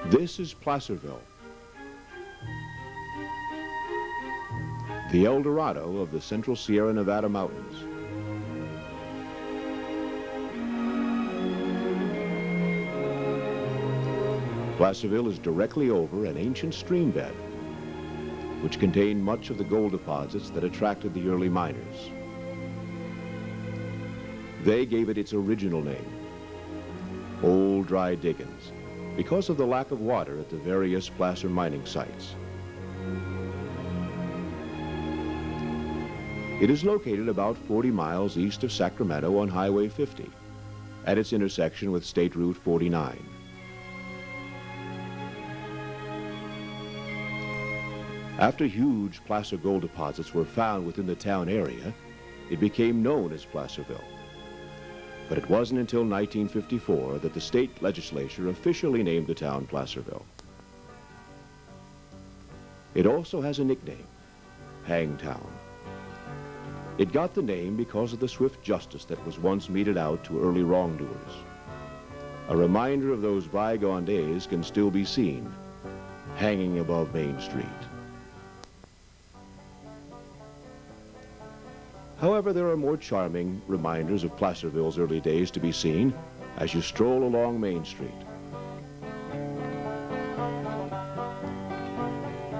This is Placerville, the El Dorado of the Central Sierra Nevada mountains. Placerville is directly over an ancient stream bed, which contained much of the gold deposits that attracted the early miners. They gave it its original name, Old Dry Diggins, because of the lack of water at the various placer mining sites. It is located about 40 miles east of Sacramento on Highway 50, at its intersection with State Route 49. After huge placer gold deposits were found within the town area, it became known as Placerville. But it wasn't until 1954 that the state legislature officially named the town Placerville. It also has a nickname, Hangtown. It got the name because of the swift justice that was once meted out to early wrongdoers. A reminder of those bygone days can still be seen, hanging above Main Street. However, there are more charming reminders of Placerville's early days to be seen as you stroll along Main Street.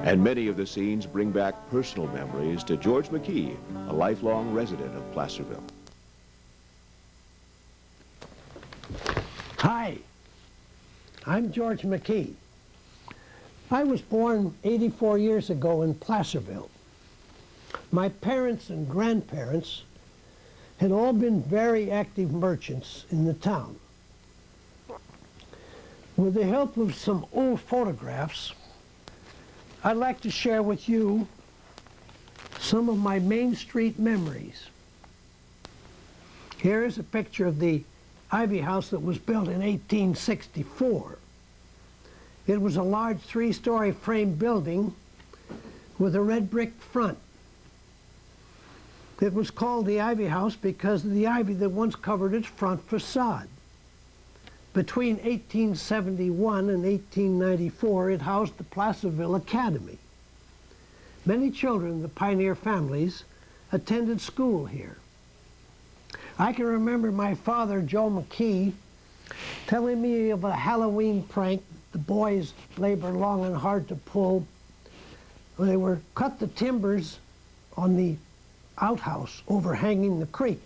And many of the scenes bring back personal memories to George McKee, a lifelong resident of Placerville. Hi, I'm George McKee. I was born 84 years ago in Placerville. My parents and grandparents had all been very active merchants in the town. With the help of some old photographs, I'd like to share with you some of my Main Street memories. Here is a picture of the Ivy House that was built in 1864. It was a large three-story frame building with a red brick front. It was called the Ivy House because of the ivy that once covered its front facade. Between 1871 and 1894, it housed the Placerville Academy. Many children of the pioneer families attended school here. I can remember my father, Joe McKee, telling me of a Halloween prank the boys labored long and hard to pull. They were cut the timbers on the outhouse overhanging the creek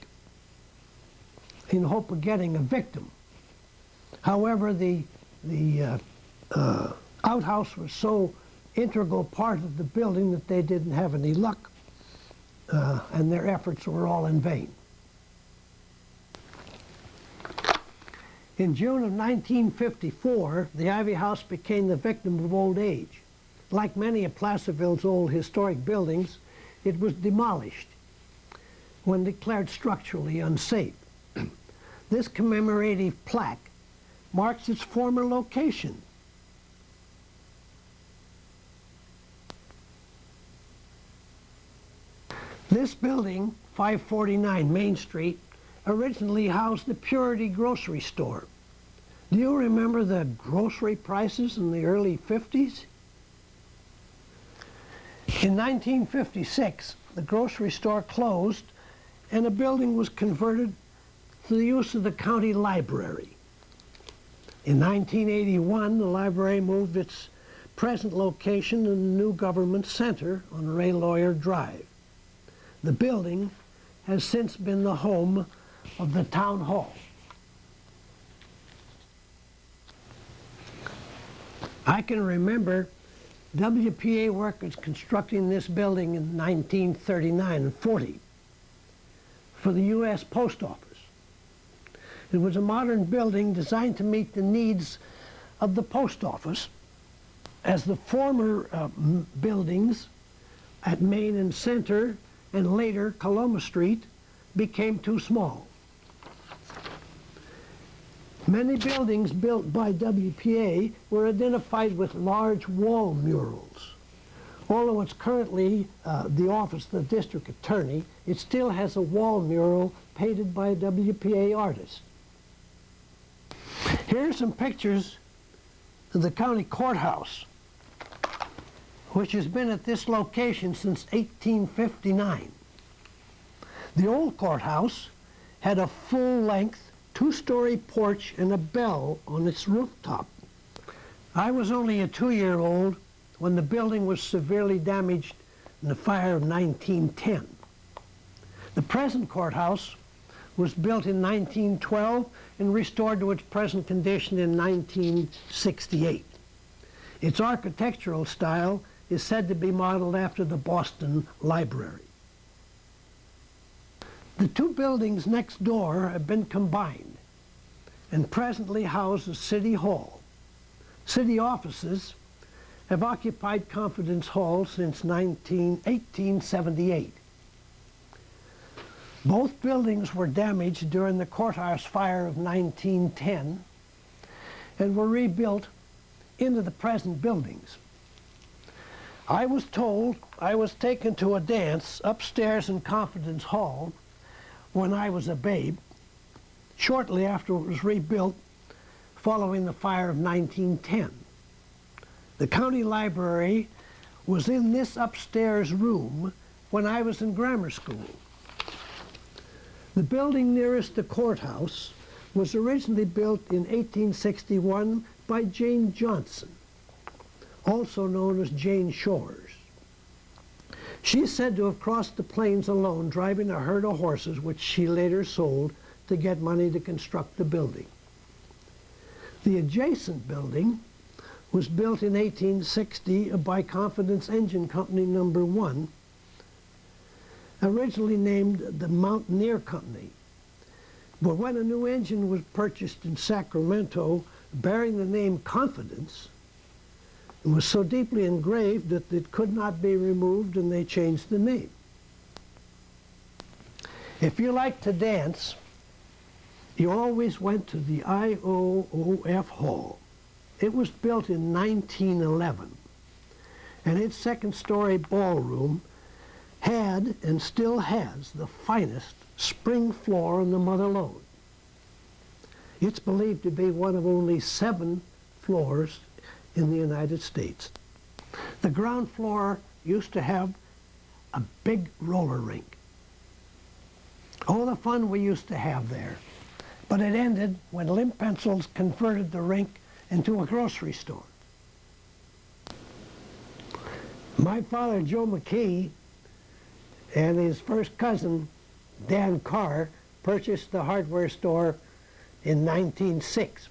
in hope of getting a victim. However, the outhouse was so integral part of the building that they didn't have any luck, and their efforts were all in vain. In June of 1954, the Ivy House became the victim of old age. Like many of Placerville's old historic buildings, it was demolished when declared structurally unsafe. This commemorative plaque marks its former location. This building, 549 Main Street, originally housed the Purity Grocery Store. Do you remember the grocery prices in the early 50s? In 1956, the grocery store closed and the building was converted to the use of the county library. In 1981, the library moved its present location in the new government center on Ray Lawyer Drive. The building has since been the home of the town hall. I can remember WPA workers constructing this building in 1939 and 40 for the U.S. Post Office. It was a modern building designed to meet the needs of the post office, as the former buildings at Main and Center and later Coloma Street became too small. Many buildings built by WPA were identified with large wall murals. Although it's currently the office of the district attorney, it still has a wall mural painted by a WPA artist. Here are some pictures of the county courthouse, which has been at this location since 1859. The old courthouse had a full-length, two-story porch and a bell on its rooftop. I was only a 2-year-old when the building was severely damaged in the fire of 1910. The present courthouse was built in 1912 and restored to its present condition in 1968. Its architectural style is said to be modeled after the Boston Library. The two buildings next door have been combined and presently house the City Hall. City offices have occupied Confidence Hall since 1878. Both buildings were damaged during the courthouse fire of 1910 and were rebuilt into the present buildings. I was told I was taken to a dance upstairs in Confidence Hall when I was a babe, shortly after it was rebuilt following the fire of 1910. The county library was in this upstairs room when I was in grammar school. The building nearest the courthouse was originally built in 1861 by Jane Johnson, also known as Jane Shores. She is said to have crossed the plains alone, driving a herd of horses, which she later sold to get money to construct the building. The adjacent building was built in 1860 by Confidence Engine Company No. 1, originally named the Mountaineer Company. But when a new engine was purchased in Sacramento bearing the name Confidence, it was so deeply engraved that it could not be removed, and they changed the name. If you like to dance, you always went to the IOOF Hall. It was built in 1911, and its second-story ballroom had and still has the finest spring floor on the Mother Lode. It's believed to be one of only 7 floors in the United States. The ground floor used to have a big roller rink. All the fun we used to have there. But it ended when Limp Pencils converted the rink into a grocery store. My father, Joe McKee, and his first cousin, Dan Carr, purchased the hardware store in 1906.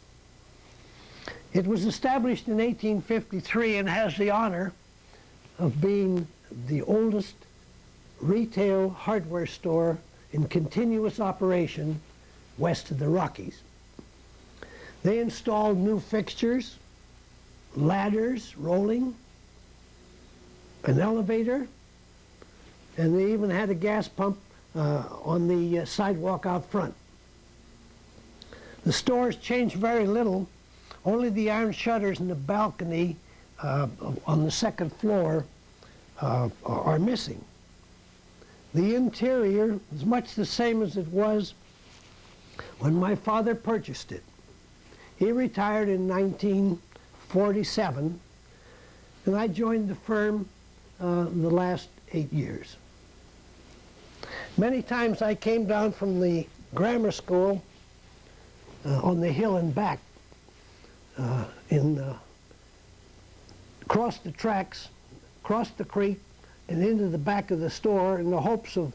It was established in 1853 and has the honor of being the oldest retail hardware store in continuous operation west of the Rockies. They installed new fixtures, ladders, rolling, an elevator, and they even had a gas pump on the sidewalk out front. The stores changed very little. Only the iron shutters in the balcony on the second floor are missing. The interior is much the same as it was when my father purchased it. He retired in 1947, and I joined the firm the last 8 years. Many times I came down from the grammar school on the hill and back, across the tracks, across the creek, and into the back of the store in the hopes of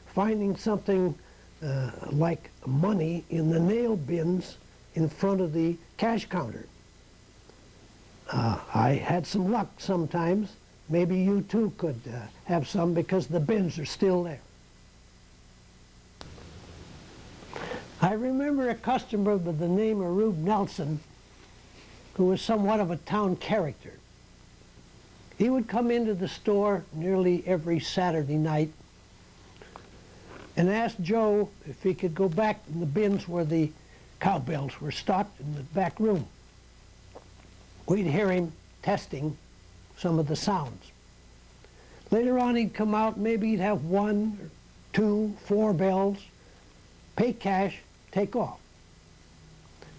finding something like money in the nail bins in front of the cash counter. I had some luck sometimes. Maybe you too could have some, because the bins are still there. I remember a customer by the name of Rut Nelson, who was somewhat of a town character. He would come into the store nearly every Saturday night and ask Joe if he could go back in the bins where the cowbells were stocked in the back room. We'd hear him testing some of the sounds. Later on he'd come out, maybe he'd have 1 or 2, 4 bells, pay cash, take off.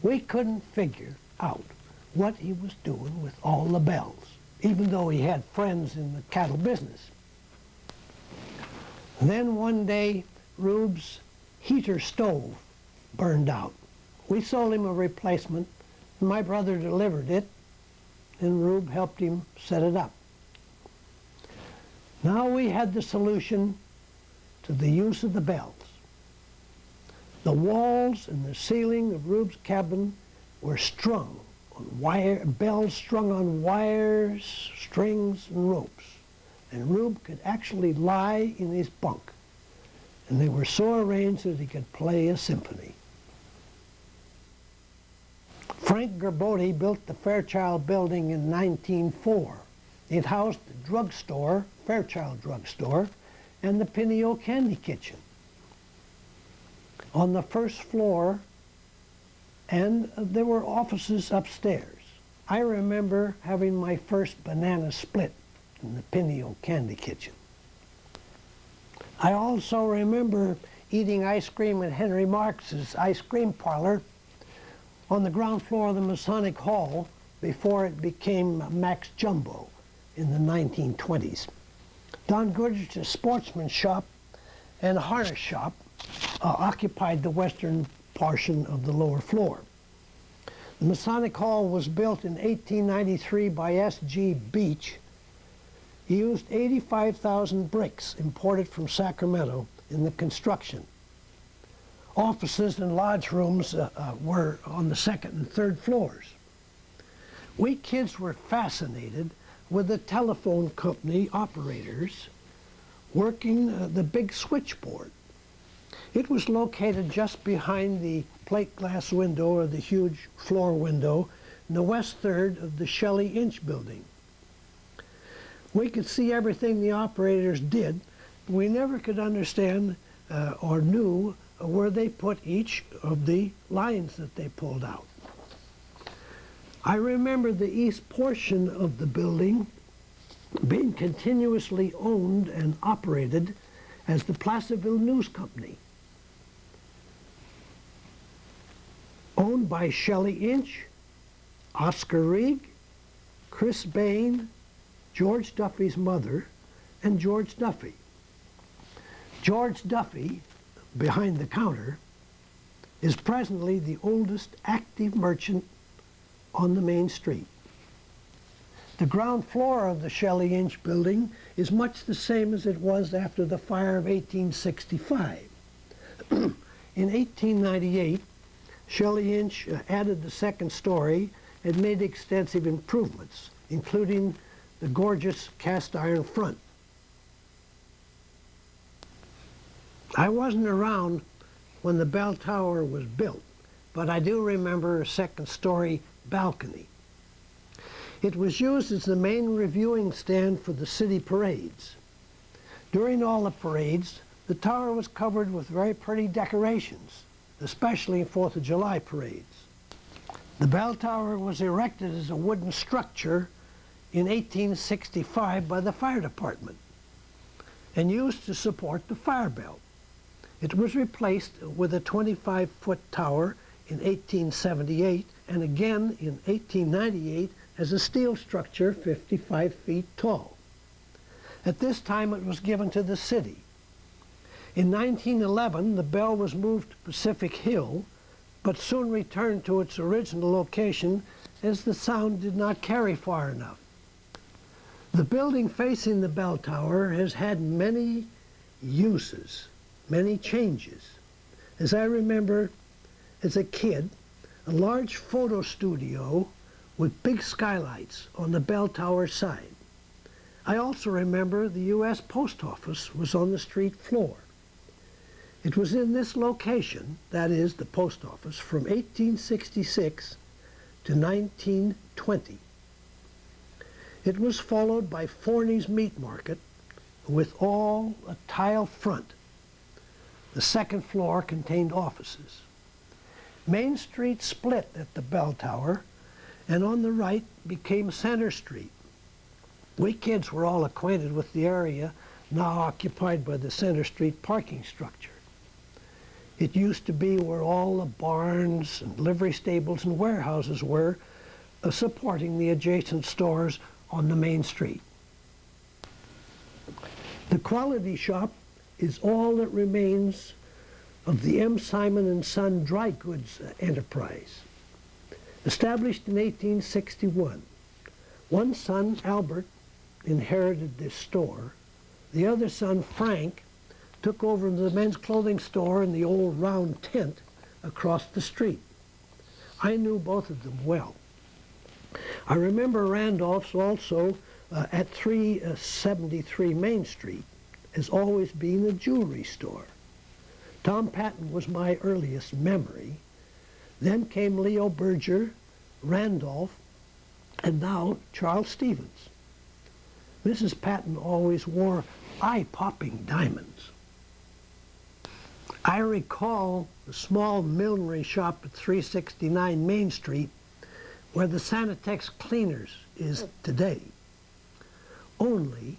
We couldn't figure out what he was doing with all the bells, even though he had friends in the cattle business. And then one day, Rube's heater stove burned out. We sold him a replacement, and my brother delivered it, and Rube helped him set it up. Now we had the solution to the use of the bells. The walls and the ceiling of Rube's cabin were strung on bells strung on wires, strings, and ropes. And Rube could actually lie in his bunk, and they were so arranged that he could play a symphony. Frank Gerbotti built the Fairchild Building in 1904. It housed the drugstore, Fairchild Drugstore, and the Pinio Candy Kitchen on the first floor, and there were offices upstairs. I remember having my first banana split in the Pinio Candy Kitchen. I also remember eating ice cream at Henry Marx's ice cream parlor on the ground floor of the Masonic Hall before it became Max Jumbo in the 1920s. Don Goodrich's sportsman shop and harness shop occupied the western portion of the lower floor. The Masonic Hall was built in 1893 by S.G. Beach. He used 85,000 bricks imported from Sacramento in the construction. Offices and lodge rooms were on the second and third floors. We kids were fascinated with the telephone company operators working the big switchboard. It was located just behind the plate glass window, or the huge floor window, in the west third of the Shelley Inch building. We could see everything the operators did, but we never could understand or knew where they put each of the lines that they pulled out. I remember the east portion of the building being continuously owned and operated as the Placerville News Company, owned by Shelley Inch, Oscar Reig, Chris Bain, George Duffy's mother, and George Duffy. George Duffy, behind the counter, is presently the oldest active merchant on the main street. The ground floor of the Shelley Inch building is much the same as it was after the fire of 1865. In 1898, Shelley Inch added the second story and made extensive improvements, including the gorgeous cast iron front. I wasn't around when the bell tower was built, but I do remember a second story balcony. It was used as the main reviewing stand for the city parades. During all the parades, the tower was covered with very pretty decorations, especially in 4th of July parades. The bell tower was erected as a wooden structure in 1865 by the fire department and used to support the fire bell. It was replaced with a 25-foot tower in 1878 and again in 1898 as a steel structure 55 feet tall. At this time, it was given to the city. In 1911, the bell was moved to Pacific Hill, but soon returned to its original location as the sound did not carry far enough. The building facing the bell tower has had many uses, many changes. As I remember, as a kid, a large photo studio with big skylights on the bell tower side. I also remember the U.S. Post Office was on the street floor. It was in this location, that is, the post office, from 1866 to 1920. It was followed by Forney's Meat Market with all a tile front. The second floor contained offices. Main Street split at the bell tower, and on the right became Center Street. We kids were all acquainted with the area now occupied by the Center Street parking structure. It used to be where all the barns and livery stables and warehouses were, supporting the adjacent stores on the main street. The quality shop is all that remains of the M. Simon & Son dry goods enterprise. Established in 1861, one son, Albert, inherited this store. The other son, Frank, took over the men's clothing store in the old round tent across the street. I knew both of them well. I remember Randolph's also at 373 Main Street as always being a jewelry store. Tom Patton was my earliest memory. Then came Leo Berger, Randolph, and now Charles Stevens. Mrs. Patton always wore eye-popping diamonds. I recall the small millinery shop at 369 Main Street where the Sanitex Cleaners is today, only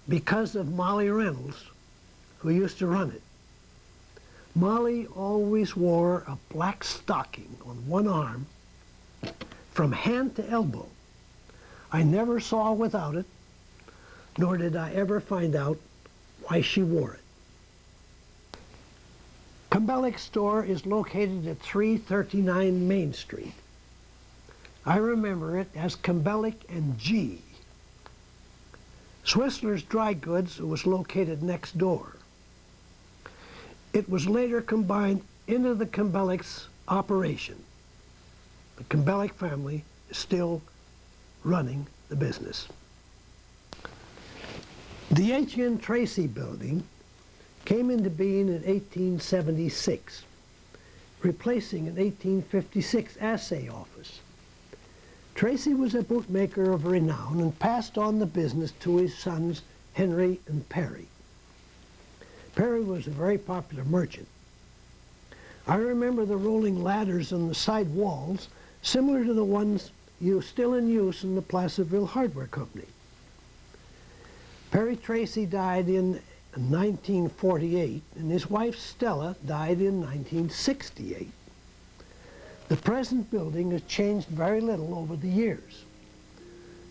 because of Molly Reynolds, who used to run it. Molly always wore a black stocking on one arm from hand to elbow. I never saw her without it, nor did I ever find out why she wore it. Kembellick's store is located at 339 Main Street. I remember it as Kembellick and G. Swissler's Dry Goods was located next door. It was later combined into the Kembellick's operation. The Kembellick family is still running the business. The H.N. Tracy Building came into being in 1876, replacing an 1856 assay office. Tracy was a bootmaker of renown and passed on the business to his sons Henry and Perry. Perry was a very popular merchant. I remember the rolling ladders on the side walls, similar to the ones still in use in the Placerville Hardware Company. Perry Tracy died in 1948, and his wife Stella died in 1968. The present building has changed very little over the years.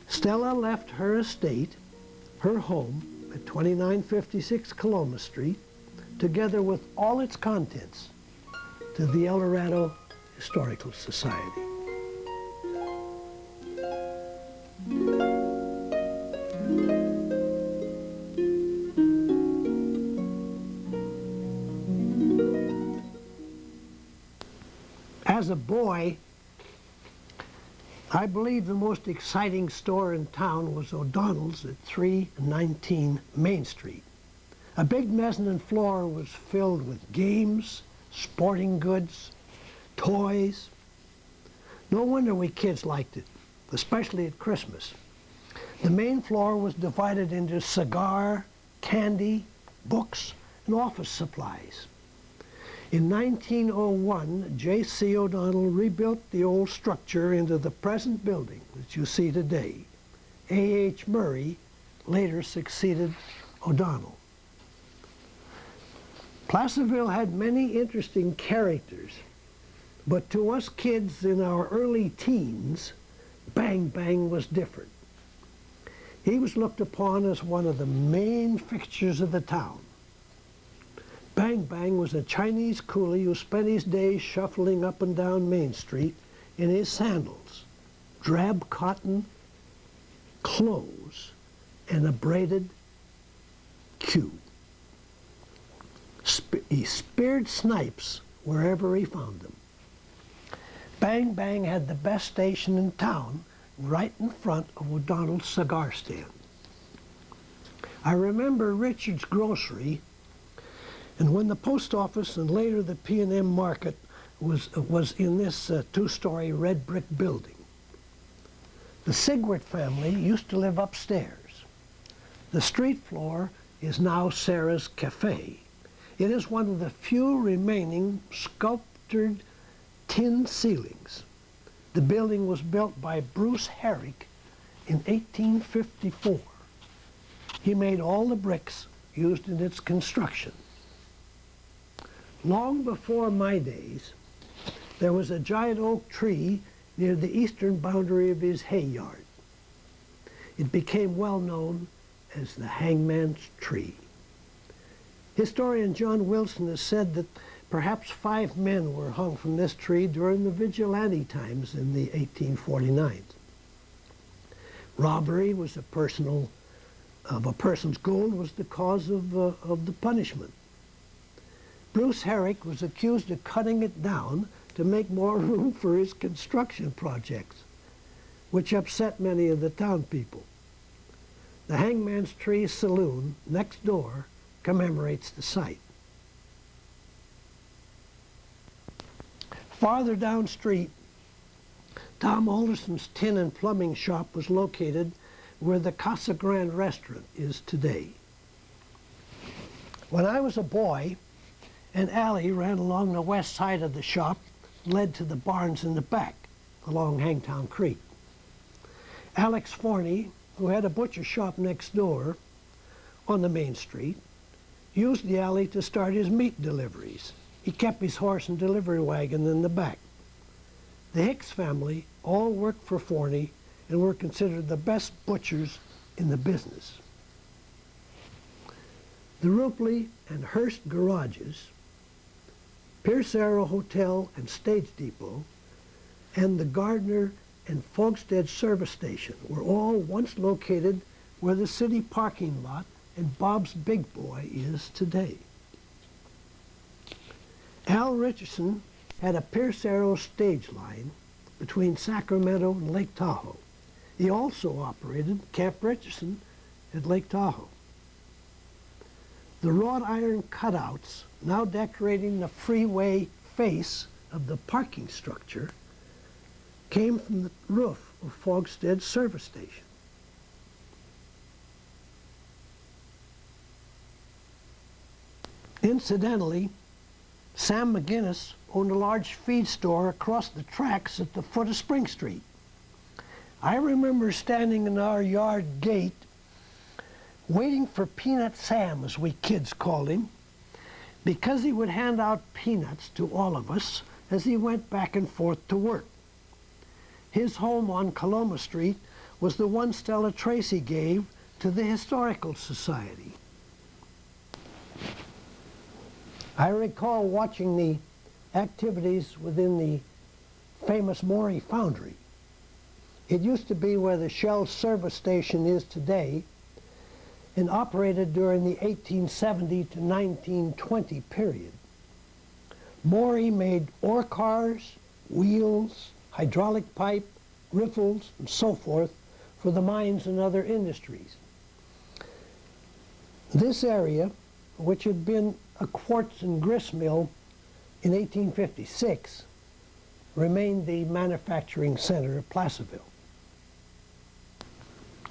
Stella left her estate, her home, at 2956 Coloma Street, together with all its contents, to the El Dorado Historical Society. As a boy, I believe the most exciting store in town was O'Donnell's at 319 Main Street. A big mezzanine floor was filled with games, sporting goods, toys. No wonder we kids liked it, especially at Christmas. The main floor was divided into cigar, candy, books, and office supplies. In 1901, J.C. O'Donnell rebuilt the old structure into the present building that you see today. A.H. Murray later succeeded O'Donnell. Placerville had many interesting characters, but to us kids in our early teens, Bang Bang was different. He was looked upon as one of the main fixtures of the town. Bang Bang was a Chinese coolie who spent his days shuffling up and down Main Street in his sandals, drab cotton clothes, and a braided queue. He speared snipes wherever he found them. Bang Bang had the best station in town, right in front of O'Donnell's cigar stand. I remember Richard's Grocery, and when the post office and later the P&M Market was in this two-story red brick building. The Sigwart family used to live upstairs. The street floor is now Sarah's Cafe. It is one of the few remaining sculptured tin ceilings. The building was built by Bruce Herrick in 1854. He made all the bricks used in its construction. Long before my days, there was a giant oak tree near the eastern boundary of his hay yard. It became well known as the Hangman's Tree. Historian John Wilson has said that perhaps 5 men were hung from this tree during the vigilante times in the 1849s. Robbery was of a person's gold was the cause of the punishment. Bruce Herrick was accused of cutting it down to make more room for his construction projects, which upset many of the town people. The Hangman's Tree Saloon next door commemorates the site. Farther downstreet, Tom Alderson's tin and plumbing shop was located where the Casa Grande restaurant is today. When I was a boy, an alley ran along the west side of the shop, led to the barns in the back along Hangtown Creek. Alex Forney, who had a butcher shop next door on the main street, used the alley to start his meat deliveries. He kept his horse and delivery wagon in the back. The Hicks family all worked for Forney and were considered the best butchers in the business. The Rupley and Hearst garages, Pierce Arrow Hotel and Stage Depot, and the Gardner and Fogstead service station were all once located where the city parking lot and Bob's Big Boy is today. Al Richardson had a Pierce Arrow stage line between Sacramento and Lake Tahoe. He also operated Camp Richardson at Lake Tahoe. The wrought iron cutouts now decorating the freeway face of the parking structure came from the roof of Fogstead service station. Incidentally, Sam McGinnis owned a large feed store across the tracks at the foot of Spring Street. I remember standing in our yard gate waiting for Peanut Sam, as we kids called him, because he would hand out peanuts to all of us as he went back and forth to work. His home on Coloma Street was the one Stella Tracy gave to the Historical Society. I recall watching the activities within the famous Morey Foundry. It used to be where the Shell service station is today and operated during the 1870 to 1920 period. Morey made ore cars, wheels, hydraulic pipe, riffles, and so forth for the mines and other industries. This area, which had been a quartz and grist mill in 1856, remained the manufacturing center of Placerville.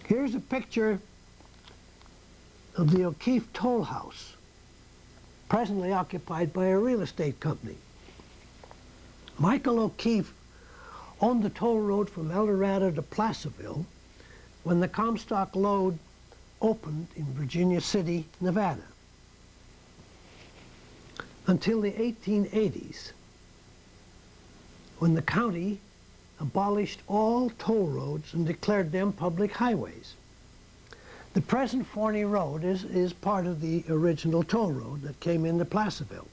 Here's a picture of the OKeefe Toll House, presently occupied by a real estate company. Michael O'Keefe owned the toll road from El Dorado to Placerville when the Comstock Lode opened in Virginia City, Nevada. Until the 1880s, when the county abolished all toll roads and declared them public highways. The present Forney Road is part of the original toll road that came into Placerville.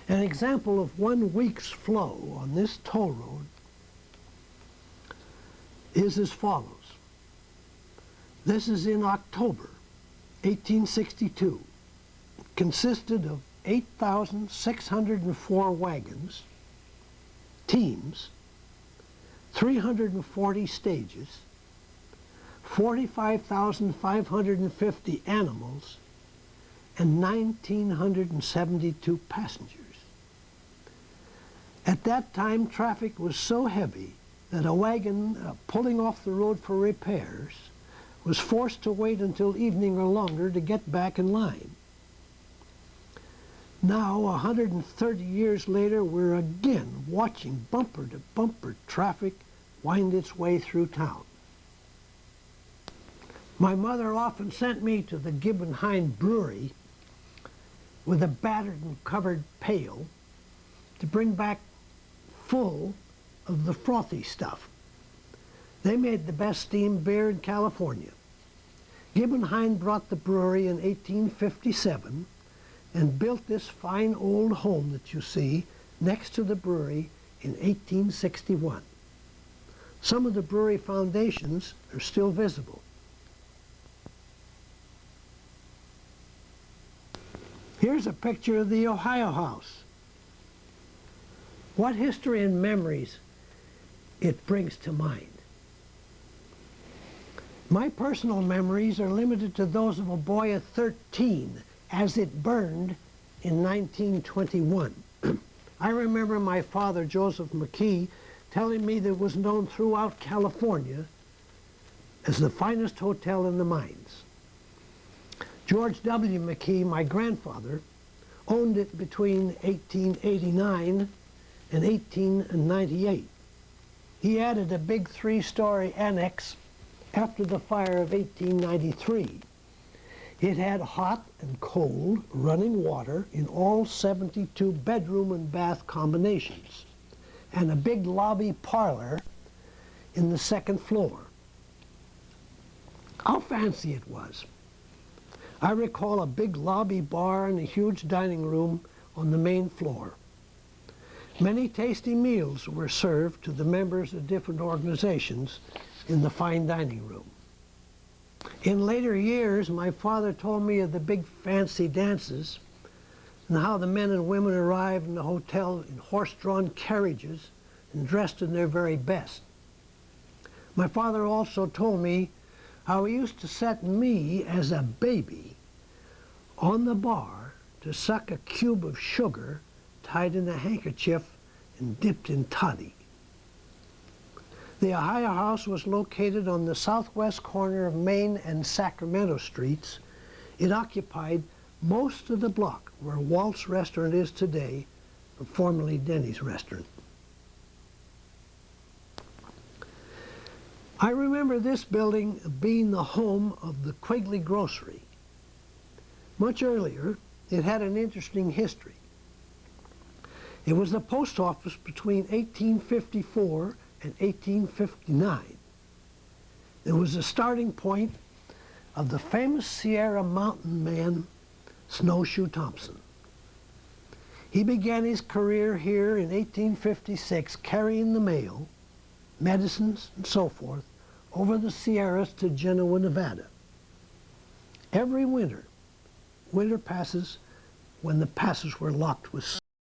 An example of 1 week's flow on this toll road is as follows. This is in October 1862. It consisted of 8,604 wagons, teams, 340 stages, 45,550 animals, and 1,972 passengers. At that time, traffic was so heavy that a wagon pulling off the road for repairs was forced to wait until evening or longer to get back in line. Now, 130 years later, we're again watching bumper-to-bumper traffic wind its way through town. My mother often sent me to the Gibbon Hind Brewery with a battered and covered pail to bring back full of the frothy stuff. They made the best steamed beer in California. Gibbon Hind brought the brewery in 1857 and built this fine old home that you see next to the brewery in 1861. Some of the brewery foundations are still visible. Here's a picture of the Ohio House. What history and memories it brings to mind. My personal memories are limited to those of a boy of 13 as it burned in 1921. I remember my father, Joseph McKee, telling me that it was known throughout California as the finest hotel in the mines. George W. McKee, my grandfather, owned it between 1889 and 1898. He added a big 3-story annex after the fire of 1893. It had hot and cold running water in all 72 bedroom and bath combinations, and a big lobby parlor in the 2nd floor. How fancy it was. I recall a big lobby bar and a huge dining room on the main floor. Many tasty meals were served to the members of different organizations in the fine dining room. In later years, my father told me of the big fancy dances and how the men and women arrived in the hotel in horse-drawn carriages and dressed in their very best. My father also told me how he used to set me as a baby on the bar to suck a cube of sugar tied in a handkerchief and dipped in toddy. The Ohio House was located on the southwest corner of Main and Sacramento Streets. It occupied most of the block where Walt's Restaurant is today, formerly Denny's Restaurant. I remember this building being the home of the Quigley Grocery. Much earlier, it had an interesting history. It was the post office between 1854 and 1859. It was the starting point of the famous Sierra Mountain man, Snowshoe Thompson. He began his career here in 1856 carrying the mail, medicines, and so forth over the Sierras to Genoa, Nevada. Every winter passes when the passes were locked with